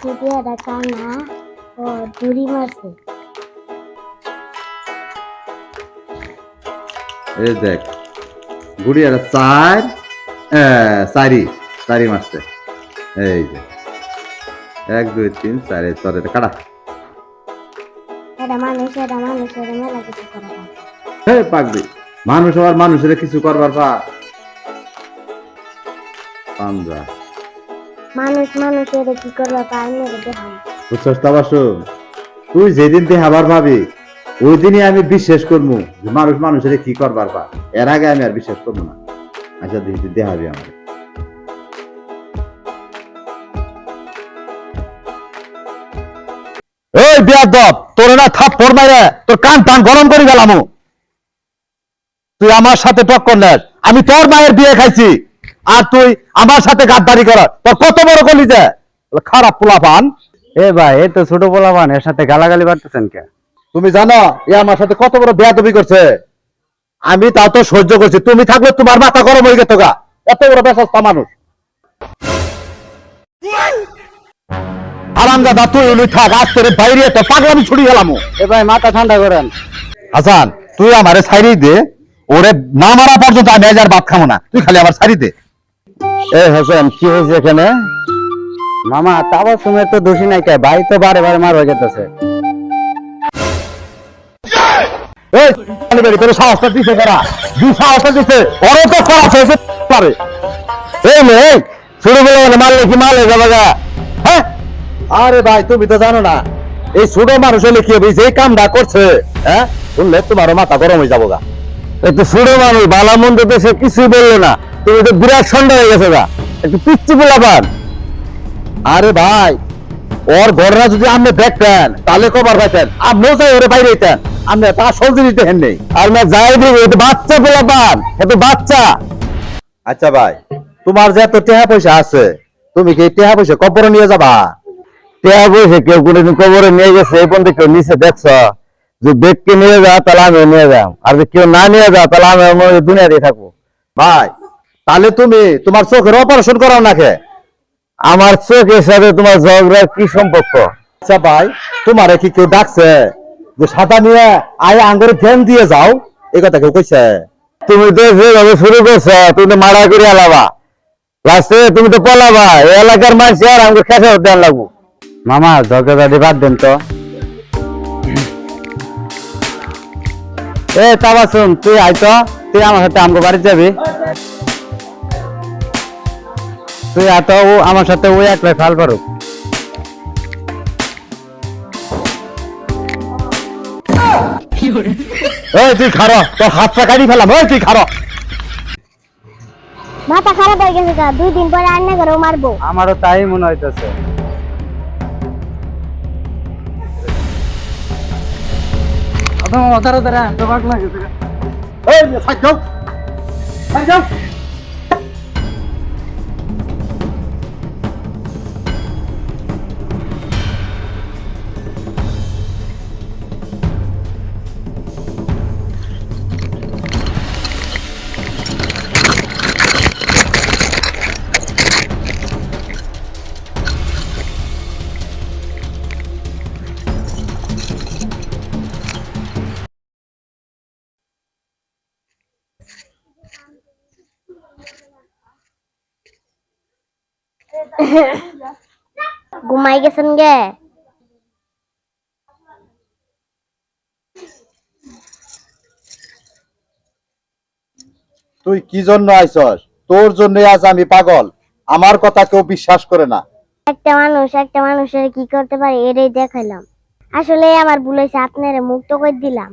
কুটিয়াটা কানা ও দড়ি মারছে। এই দেখ গুড়ি আর চারি চারি মারছে। এই যে 1 2 3 4 তোর এটা কাটা। এটা মানুষের মেলা কিছু করা যায়। হে পাগলি, মানুষ আর মানুষের কিছু করবার পাঞ্জা মানুষের কি করবা পাই মেরে দেখাম। বুঝছস তা বাসু, তুই যেদিন দেখাবার ভাবি ওই দিনই আমি বিশ্বাস করবো যে মানুষ মানুষের কি করবার পা। এর আগে আমি আর বিশ্বাস করবো না। আচ্ছা তুই দেখাবি আমার। এই বিয়াদব, তোর না থাপ্পড় মাইরে তোর কান টান গরম করে গেলাম। তুই আমার সাথে টক্কর নেস, আমি তোর মায়ের বিয়ে খাইছি আর তুই আমার সাথে গাদ্দারি কর। তোর কত বড় গলি যে খারাপ পোলাপান। এ ভাই এই তো ছোট পোলাপান, এর সাথে গালাগালি বাড়তেছেন কে? তুমি জানো এ আমার সাথে কত বড় বেয়াদবি করছে? আমি তাও তো সহ্য করছি, তুমি থাকলে তোমার মাথা গরম হয়ে গেত গা। এত বড় বেসস্তা মানুষ। আরামদাদা তুই উনি থাক, আজ তোর বাইরে তো পাগলামি ছুটি গেলাম। এ ভাই মাথা ঠান্ডা করেন। হাসান তুই আমারে ছাড়ি দে, ওরে না মারা পর্যন্ত আমি আজ আর ভাত খাবো না, তুই খালি আমার ছাড়ি দে। এ হাসান কি হয়েছে এখানে? মামা তাবার সময় তো দোষী নাই কে, ভাই তো বারে বারে মার হয়ে যেতেছে। এই আলিবাড়ি তোর সাহসটা দিতে করা, দু সাহসটা দিতে ওরে তো খারাপ হয়েছে পারে। এই মেয়ে শুরু বলে মারলে কি মারলে যাবে গা? হ্যাঁ আরে ভাই তুমি তো জানো না এই ছোট মানুষ হলে কি হবে, এই কামটা করছে হ্যাঁ শুনলে তোমারও মাথা গরম হয়ে যাবো গা। একটু ছোট মানুষ বালা মন্দ তো সে কিছুই বললো না, তুমি তো বিরাট সন্দেহ হয়ে গেছে গা, একটু পিচ্ছি পোলাপান। আরে ভাই ওর ঘটনা যদি আপনি দেখতেন তাহলে কবার পাইতেন, আপনিও চাই ওরে বাইরে হইতেন, আপনি তা সলতে দিতে হেন নেই। আর না যাই দিবি এটা বাচ্চা পোলাপান, এটা বাচ্চা। আচ্ছা ভাই তোমার যে এত টাকা পয়সা আছে, তুমি কি টাকা পয়সা কবরে নিয়ে যাবা? টাকা পয়সা কেউ কোনদিন কবরে নিয়ে গেছে এই পর্যন্ত কেউ নিচে দেখছ? যে দেখকে নিয়ে যা তাহলে আমি নিয়ে যাও, আর যদি কেউ না নিয়ে যাও তাহলে আমি দুনিয়াতেই থাকবো। ভাই তাহলে তুমি তোমার চোখের অপারেশন করাও না খে? আমার চোখের সাথে তোমার ঝগড়ার কি সম্পর্ক? আচ্ছা ভাই তোমারে কি কেউ ডাকছে যে সাদা নিয়ে আয় আঙ্গুরে ধ্যান দিয়ে যাও, এই কথা কেউ কইছে? তুমি তো যেভাবে শুরু করছো তুমি তো মারা করে আলাবা, লাস্টে তুমি তো পলাবা, এই এলাকার মানুষ আর আমাকে খেসে দেন লাগবো। মামা ঝগড়াঝাটি বাদ দেন তো। এ তাবাসুম তুই আইতো, তুই আমার সাথে আমগো বাড়ি যাবি। তুই এত আমার সাথে ওই একলাই ফাল পারুক। এই তুই খারো, তোর হাতটা কাটি ফেলাম। এই তুই খারো। মাথা খারাপ হয়ে গেছে, 2 দিন পরে রান্না করে মারবো। আমারও তাই মনে হইতেছে। এই সাইড যাও, সাইড যাও। ঘুমাই গেছেন গে? তুই কি জন্য আইছস? তোর জন্য আজ আমি পাগল, আমার কথা কেউ বিশ্বাস করে না। একটা মানুষের কি করতে পারে এটাই দেখাইলাম। আসলে আমার ভুল হয়েছে, আপনারে মুক্ত করে দিলাম।